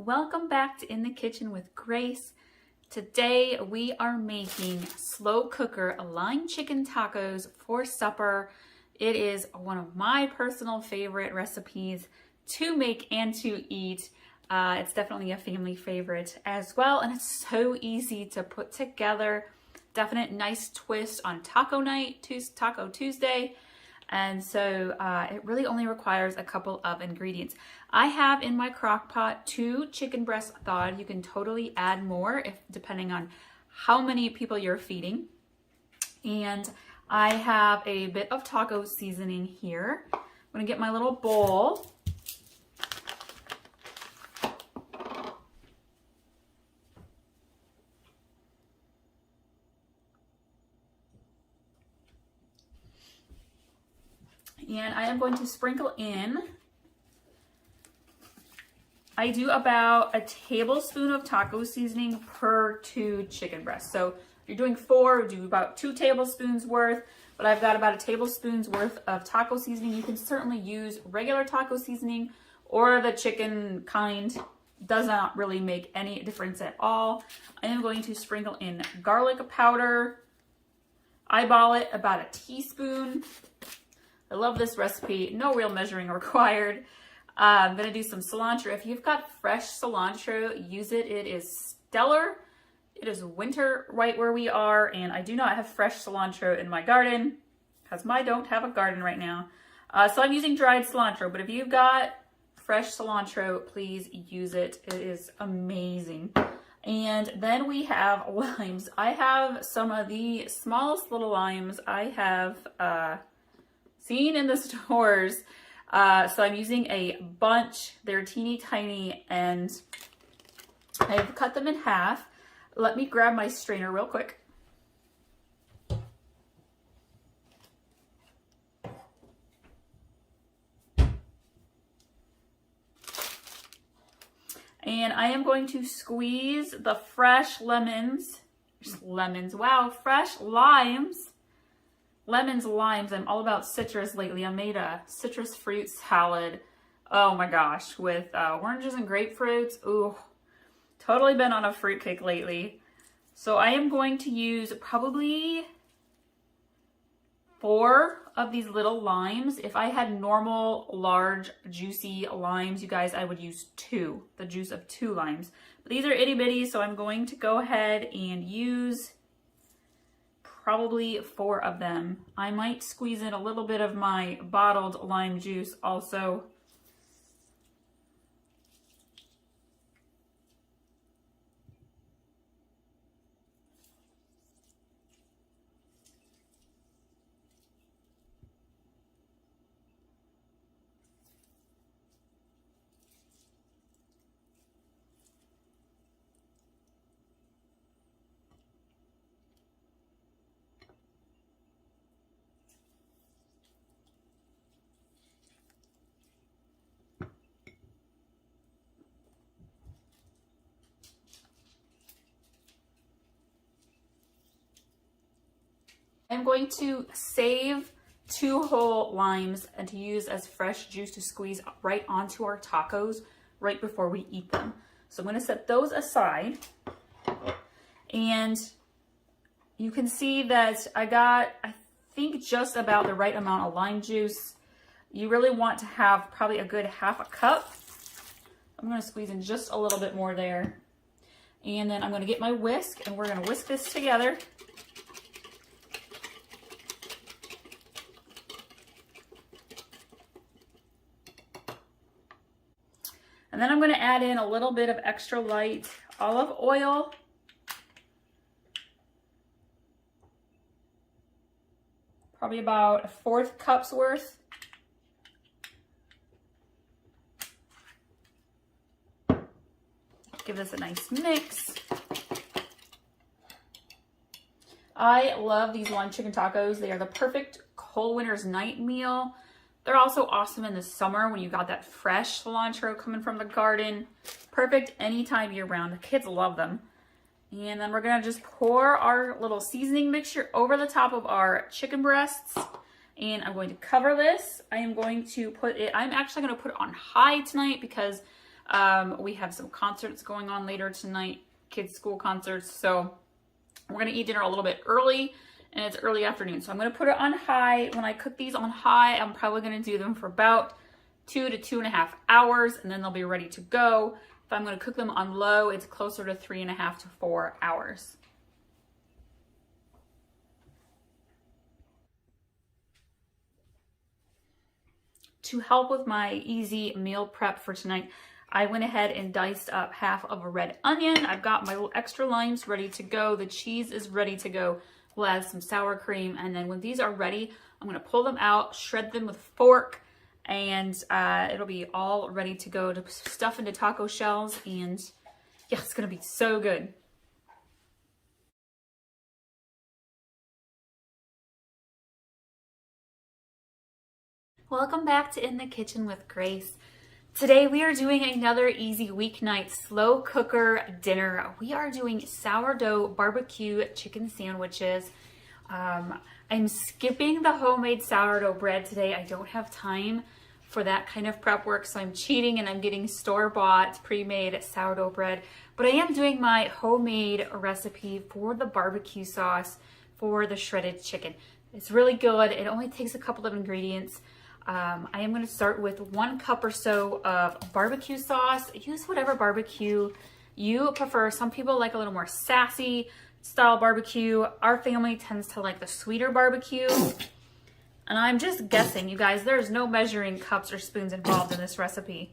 Welcome back to In the Kitchen with Grace. Today we are making slow cooker lime chicken tacos for supper. It is one of my personal favorite recipes to make and to eat. It's definitely a family favorite as well, and it's so easy to put together. Definite nice twist on taco night, Taco Tuesday. And so it really only requires a couple of ingredients. I have in my crock pot 2 chicken breasts thawed. You can totally add more depending on how many people you're feeding. And I have a bit of taco seasoning here. I'm gonna get my little bowl. And I am going to sprinkle in, I do about a tablespoon of taco seasoning per 2 chicken breasts. So if you're doing 4, do about 2 tablespoons worth, but I've got about a tablespoon's worth of taco seasoning. You can certainly use regular taco seasoning or the chicken kind. Does not really make any difference at all. I am going to sprinkle in garlic powder. Eyeball it, about a teaspoon. I love this recipe, no real measuring required. I'm gonna do some cilantro. If you've got fresh cilantro, use it. It is stellar. It is winter right where we are, and I do not have fresh cilantro in my garden because I don't have a garden right now. So I'm using dried cilantro, but if you've got fresh cilantro, please use it. It is amazing. And then we have limes. I have some of the smallest little limes I have seen in the stores. So I'm using a bunch. They're teeny tiny and I've cut them in half. Let me grab my strainer real quick. And I am going to squeeze the fresh lemons, wow, fresh limes. Lemons, limes, I'm all about citrus lately. I made a citrus fruit salad. Oh my gosh, with oranges and grapefruits. Ooh, totally been on a fruit kick lately. So I am going to use probably 4 of these little limes. If I had normal, large, juicy limes, you guys, I would use 2, the juice of 2 limes. But these are itty bitty, so I'm going to go ahead and use probably 4 of them. I might squeeze in a little bit of my bottled lime juice also. I'm going to save 2 whole limes and to use as fresh juice to squeeze right onto our tacos right before we eat them. So I'm going to set those aside. And you can see that I got, I think, just about the right amount of lime juice. You really want to have probably a good half a cup. I'm going to squeeze in just a little bit more there. And then I'm going to get my whisk and we're going to whisk this together. And then I'm going to add in a little bit of extra light olive oil. Probably about 1/4 cup's worth. Give this a nice mix. I love these lime chicken tacos. They are the perfect cold winter's night meal. They're also awesome in the summer when you got that fresh cilantro coming from the garden. Perfect anytime year round. The kids love them. And then we're gonna just pour our little seasoning mixture over the top of our chicken breasts. And I'm going to cover this. I am going to put it, I'm actually gonna put it on high tonight because We have some concerts going on later tonight, kids' school concerts. So we're going to eat dinner a little bit early, and it's early afternoon. So I'm going to put it on high. When I cook these on high, I'm probably going to do them for about 2 to 2.5 hours, and then they'll be ready to go. If I'm going to cook them on low, it's closer to 3.5 to 4 hours. To help with my easy meal prep for tonight, I went ahead and diced up half of a red onion. I've got my little extra limes ready to go. The cheese is ready to go. We'll add some sour cream, and then when these are ready, I'm going to pull them out, shred them with a fork, and it'll be all ready to go to stuff into taco shells. And yeah, it's going to be so good. Welcome back to In the Kitchen with Grace. Today we are doing another easy weeknight slow cooker dinner. We are doing sourdough barbecue chicken sandwiches. I'm skipping the homemade sourdough bread today. I don't have time for that kind of prep work, so I'm cheating and I'm getting store-bought pre-made sourdough bread. But I am doing my homemade recipe for the barbecue sauce for the shredded chicken. It's really good. It only takes a couple of ingredients. I am going to start with 1 cup or so of barbecue sauce. Use whatever barbecue you prefer. Some people like a little more sassy style barbecue. Our family tends to like the sweeter barbecue. And I'm just guessing, you guys, there's no measuring cups or spoons involved in this recipe.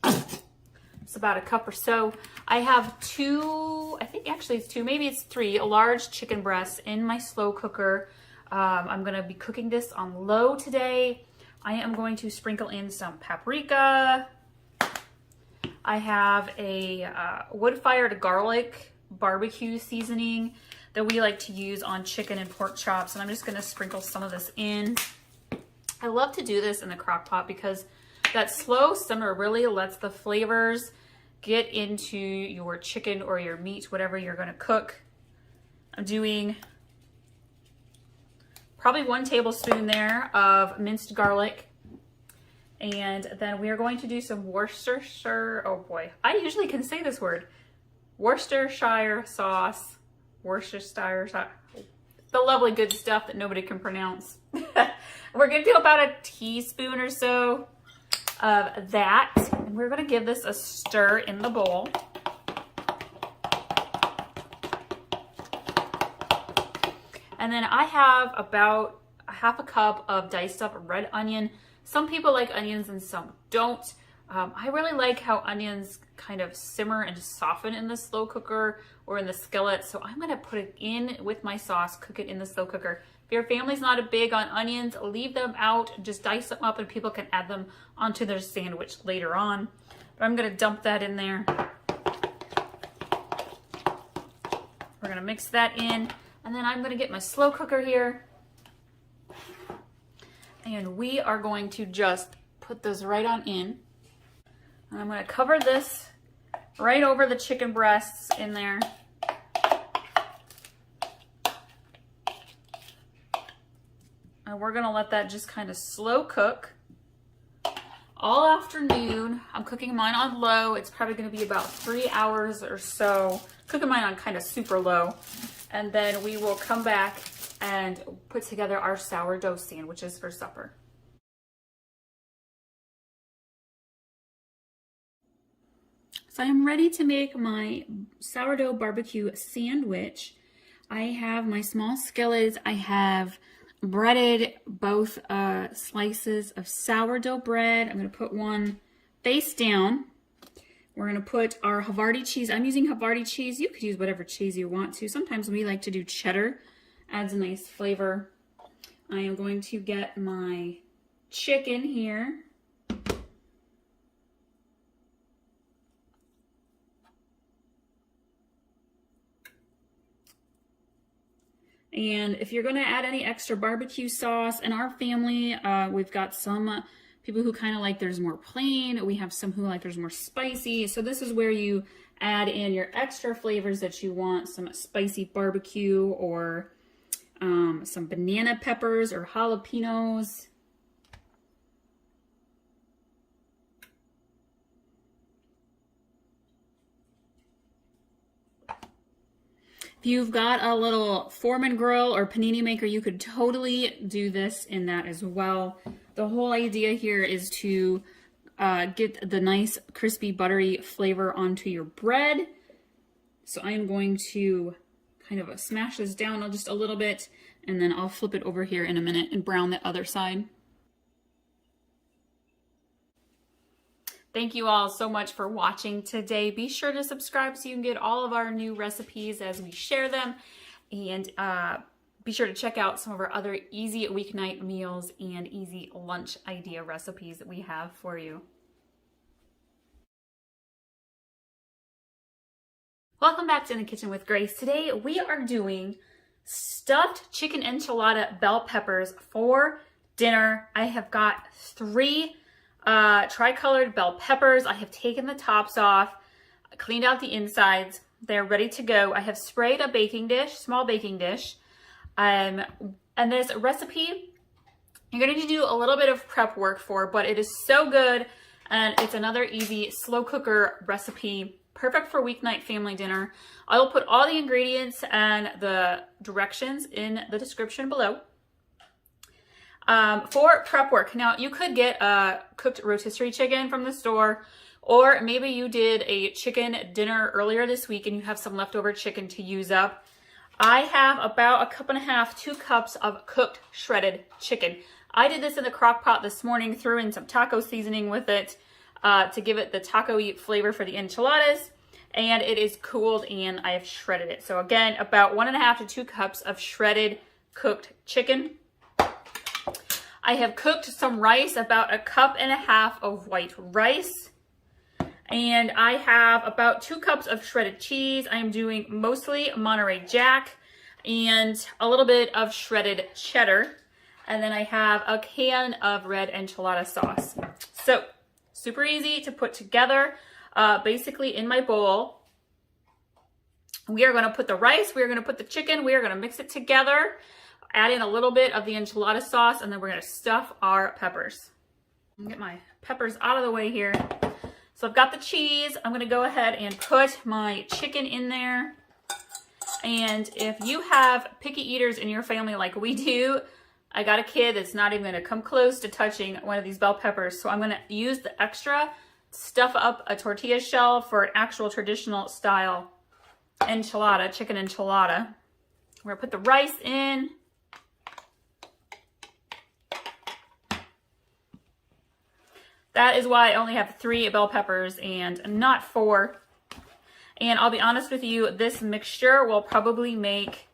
It's about a cup or so. I have 2, I think actually it's 2, maybe it's 3, large chicken breasts in my slow cooker. I'm going to be cooking this on low today. I am going to sprinkle in some paprika. I have a wood-fired garlic barbecue seasoning that we like to use on chicken and pork chops, and I'm just going to sprinkle some of this in. I love to do this in the crock pot because that slow simmer really lets the flavors get into your chicken or your meat, whatever you're going to cook. I'm doing probably 1 tablespoon there of minced garlic. And then we are going to do some Worcestershire, oh boy, I usually can say this word, Worcestershire sauce, the lovely good stuff that nobody can pronounce. We're gonna do about a teaspoon or so of that. And we're gonna give this a stir in the bowl. And then I have about 1/2 cup of diced up red onion. Some people like onions and some don't. I really like how onions kind of simmer and soften in the slow cooker or in the skillet. So I'm gonna put it in with my sauce, cook it in the slow cooker. If your family's not big on onions, leave them out, just dice them up and people can add them onto their sandwich later on. But I'm gonna dump that in there. We're gonna mix that in. And then I'm going to get my slow cooker here. And we are going to just put this right on in. And I'm going to cover this right over the chicken breasts in there. And we're going to let that just kind of slow cook all afternoon. I'm cooking mine on low. It's probably going to be about 3 hours or so. Cooking mine on kind of super low. And then we will come back and put together our sourdough sandwiches for supper. So I'm ready to make my sourdough barbecue sandwich. I have my small skillets. I have breaded both slices of sourdough bread. I'm going to put one face down. We're going to put our Havarti cheese. I'm using Havarti cheese. You could use whatever cheese you want to. Sometimes we like to do cheddar. Adds a nice flavor. I am going to get my chicken here. And if you're going to add any extra barbecue sauce, in our family, we've got some people who kind of like theirs more plain. We have some who like theirs more spicy. So this is where you add in your extra flavors that you want. Some spicy barbecue or some banana peppers or jalapenos. If you've got a little Foreman grill or panini maker, you could totally do this in that as well. The whole idea here is to get the nice crispy buttery flavor onto your bread. So I am going to kind of smash this down just a little bit, and then I'll flip it over here in a minute and brown the other side. Thank you all so much for watching today. Be sure to subscribe so you can get all of our new recipes as we share them. And be sure to check out some of our other easy weeknight meals and easy lunch idea recipes that we have for you. Welcome back to In the Kitchen with Grace. Today we are doing stuffed chicken enchilada bell peppers for dinner. I have got 3 tri-colored bell peppers. I have taken the tops off, cleaned out the insides. They're ready to go. I have sprayed a baking dish, small baking dish. And this recipe, you're going to need to do a little bit of prep work for, but it is so good. And it's another easy slow cooker recipe, perfect for weeknight family dinner. I will put all the ingredients and the directions in the description below. For prep work, now you could get a cooked rotisserie chicken from the store, or maybe you did a chicken dinner earlier this week and you have some leftover chicken to use up. I have about 1.5 cups, 2 cups of cooked shredded chicken. I did this in the crock pot this morning, threw in some taco seasoning with it to give it the taco-y flavor for the enchiladas, and it is cooled and I have shredded it. So again, about 1.5 to 2 cups of shredded cooked chicken. I have cooked some rice, about 1.5 cups of white rice. And I have about 2 cups of shredded cheese. I am doing mostly Monterey Jack and a little bit of shredded cheddar. And then I have a can of red enchilada sauce. So super easy to put together. Basically in my bowl, we are going to put the rice, we are going to put the chicken, we are going to mix it together. Add in a little bit of the enchilada sauce, and then we're going to stuff our peppers. I'm going to get my peppers out of the way here. So I've got the cheese. I'm going to go ahead and put my chicken in there. And if you have picky eaters in your family like we do, I got a kid that's not even going to come close to touching one of these bell peppers. So I'm going to use the extra, stuff up a tortilla shell for an actual traditional style enchilada, chicken enchilada. We're going to put the rice in. That is why I only have 3 bell peppers and not 4. And I'll be honest with you, this mixture will probably make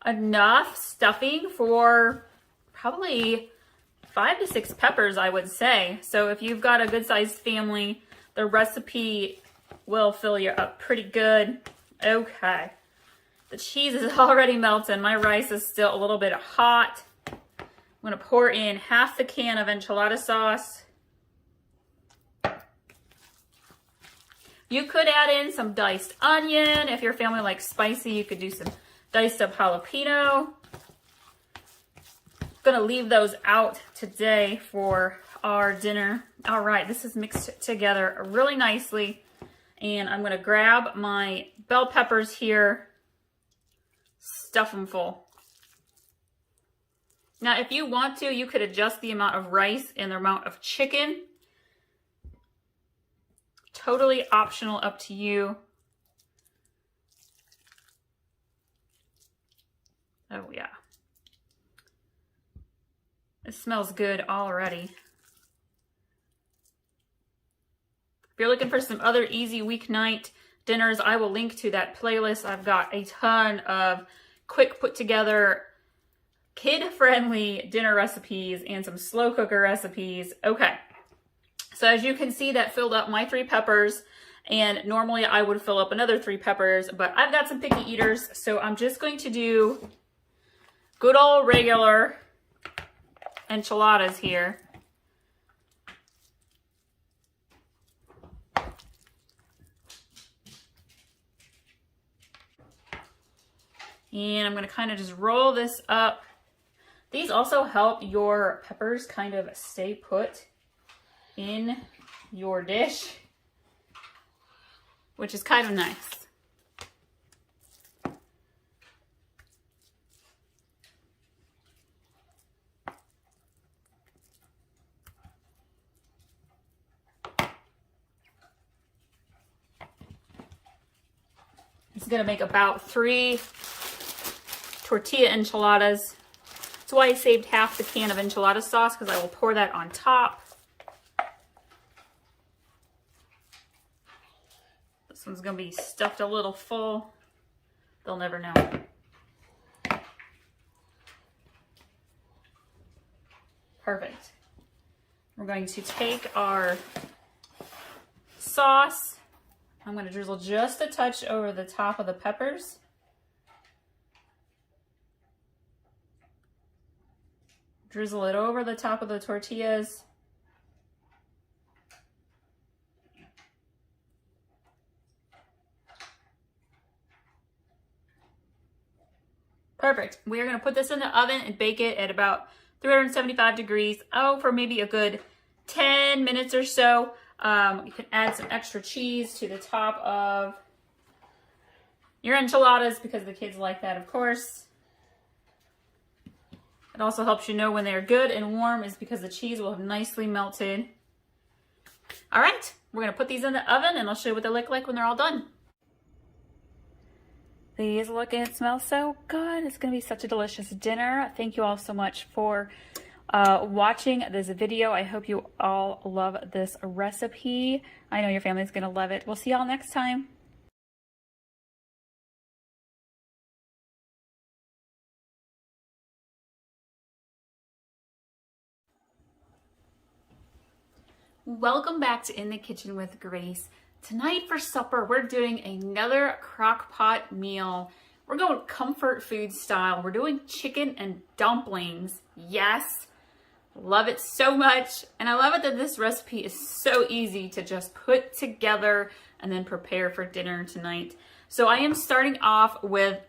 enough stuffing for probably 5 to 6 peppers, I would say. So if you've got a good sized family, the recipe will fill you up pretty good. Okay. The cheese is already melted. My rice is still a little bit hot. I'm going to pour in half the can of enchilada sauce. You could add in some diced onion. If your family likes spicy, you could do some diced up jalapeno. I'm gonna leave those out today for our dinner. All right, this is mixed together really nicely. And I'm gonna grab my bell peppers here, stuff them full. Now, if you want to, you could adjust the amount of rice and the amount of chicken. Totally optional, up to you. Oh yeah. It smells good already. If you're looking for some other easy weeknight dinners, I will link to that playlist. I've got a ton of quick put together kid-friendly dinner recipes and some slow cooker recipes. Okay. So as you can see, that filled up my 3 peppers, and normally I would fill up another 3 peppers, but I've got some picky eaters, so I'm just going to do good old regular enchiladas here. And I'm going to kind of just roll this up. These also help your peppers kind of stay put in your dish, which is kind of nice. gonna make about 3 tortilla enchiladas. That's why I saved half the can of enchilada sauce, because I will pour that on top. This one's gonna be stuffed a little full. They'll never know. Perfect. We're going to take our sauce. I'm going to drizzle just a touch over the top of the peppers. Drizzle it over the top of the tortillas. Perfect. We are going to put this in the oven and bake it at about 375 degrees, for maybe a good 10 minutes or so. You can add some extra cheese to the top of your enchiladas because the kids like that, of course. It also helps you know when they're good and warm is because the cheese will have nicely melted. All right, we're gonna put these in the oven and I'll show you what they look like when they're all done. These look and smell so good. It's gonna be such a delicious dinner. Thank you all so much for watching this video. I hope you all love this recipe. I know your family's gonna love it. We'll see y'all next time. Welcome back to In the Kitchen with Grace. Tonight for supper, we're doing another crock pot meal. We're going comfort food style. We're doing chicken and dumplings. Yes, love it so much. And I love it that this recipe is so easy to just put together and then prepare for dinner tonight. So I am starting off with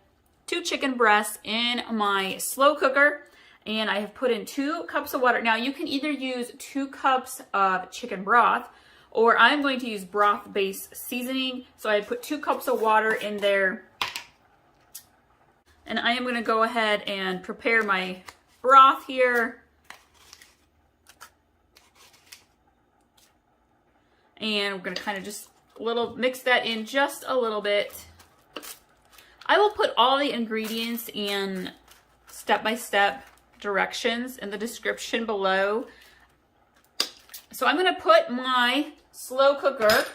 2 chicken breasts in my slow cooker. And I have put in 2 cups of water. Now you can either use 2 cups of chicken broth, or I'm going to use broth-based seasoning. So I put 2 cups of water in there. And I am gonna go ahead and prepare my broth here. And we're gonna kind of just mix that in just a little bit. I will put all the ingredients in step-by-step directions in the description below. So I'm gonna put my slow cooker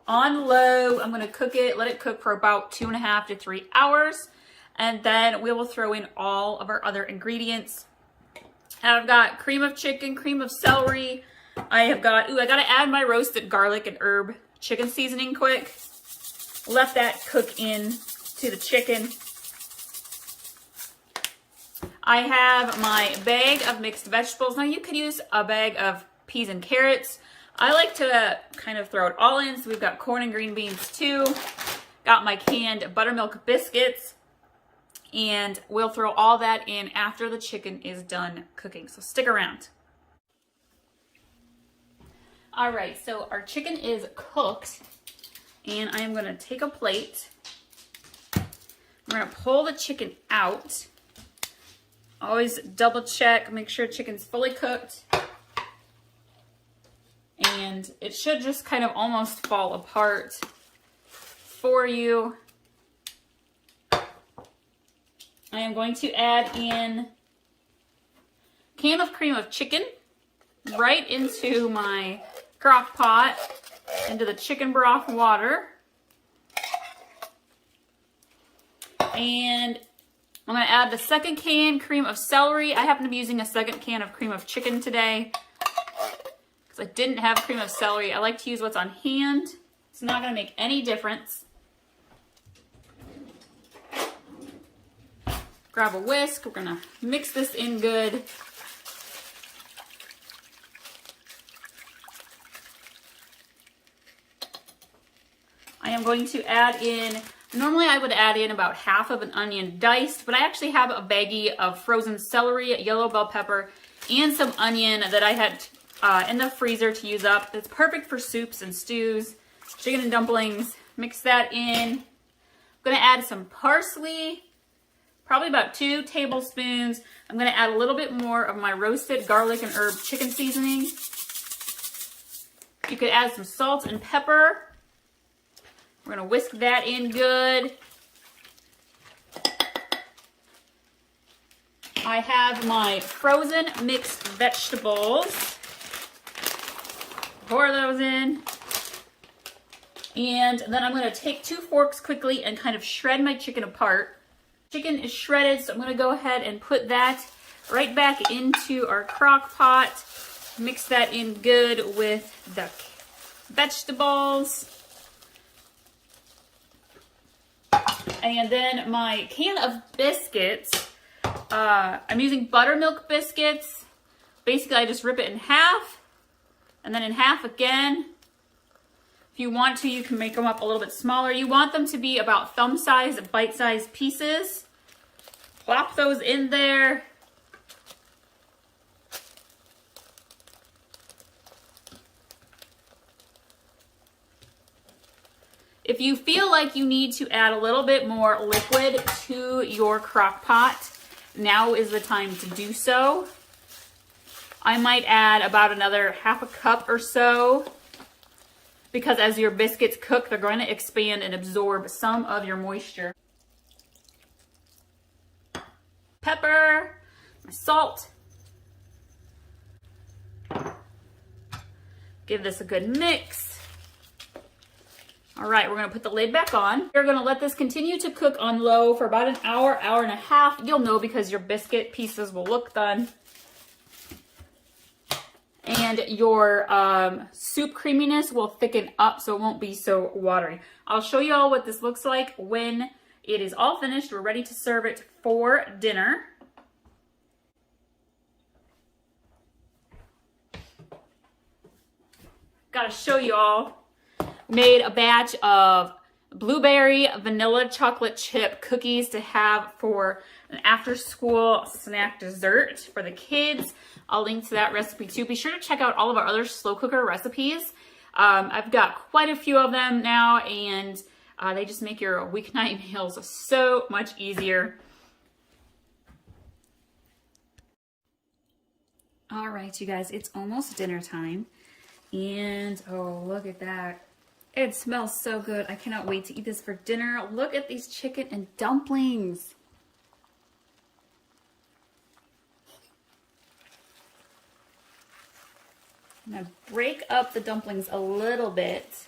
on low. I'm gonna cook it, let it cook for about 2.5 to 3 hours. And then we will throw in all of our other ingredients. I've got cream of chicken, cream of celery. I gotta add my roasted garlic and herb chicken seasoning quick. Let that cook in to the chicken. I have my bag of mixed vegetables. Now you could use a bag of peas and carrots. I like to kind of throw it all in. So we've got corn and green beans too. Got my canned buttermilk biscuits. And we'll throw all that in after the chicken is done cooking. So stick around. All right, so our chicken is cooked. And I am gonna take a plate. We're gonna pull the chicken out. Always double check, make sure chicken's fully cooked. And it should just kind of almost fall apart for you. I am going to add in a can of cream of chicken right into my crock pot, into the chicken broth water. And I'm going to add the second can cream of celery. I happen to be using a second can of cream of chicken today because I didn't have cream of celery. I like to use what's on hand. It's not going to make any difference. Grab a whisk. We're going to mix this in good. I am going to add in, normally I would add in about half of an onion diced, but I actually have a baggie of frozen celery, yellow bell pepper, and some onion that I had in the freezer to use up. It's perfect for soups and stews, chicken and dumplings. Mix that in. I'm going to add some parsley, probably about 2 tablespoons. I'm going to add a little bit more of my roasted garlic and herb chicken seasoning. You could add some salt and pepper. We're going to whisk that in good. I have my frozen mixed vegetables. Pour those in. And then I'm going to take 2 forks quickly and kind of shred my chicken apart. Chicken is shredded, so I'm going to go ahead and put that right back into our crock pot. Mix that in good with the vegetables. And then my can of biscuits, I'm using buttermilk biscuits. Basically, I just rip it in half and then in half again. If you want to, you can make them up a little bit smaller. You want them to be about thumb-sized, bite-sized pieces. Plop those in there. If you feel like you need to add a little bit more liquid to your crock pot, now is the time to do so. I might add about another half a cup or so, because as your biscuits cook, they're going to expand and absorb some of your moisture. Pepper, my salt. Give this a good mix. All right, we're gonna put the lid back on. You're gonna let this continue to cook on low for about an hour, hour and a half. You'll know because your biscuit pieces will look done. And your soup creaminess will thicken up so it won't be so watery. I'll show you all what this looks like when it is all finished. We're ready to serve it for dinner. Gotta show you all. Made a batch of blueberry vanilla chocolate chip cookies to have for an after school snack dessert for the kids. I'll link to that recipe too. Be sure to check out all of our other slow cooker recipes. I've got quite a few of them now, and they just make your weeknight meals so much easier. All right, you guys, it's almost dinner time. And oh, look at that. It smells so good. I cannot wait to eat this for dinner. Look at these chicken and dumplings. I'm going to break up the dumplings a little bit.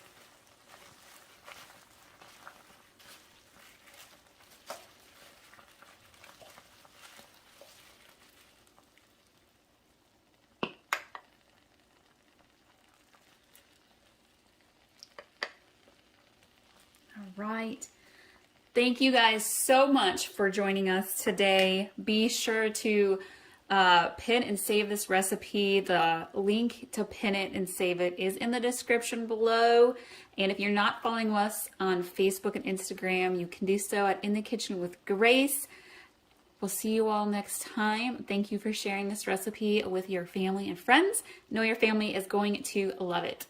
Right. Thank you guys so much for joining us today. Be sure to pin and save this recipe. The link to pin it and save it is in the description below. And if you're not following us on Facebook and Instagram, you can do so at In the Kitchen with Grace. We'll see you all next time. Thank you for sharing this recipe with your family and friends. Know your family is going to love it.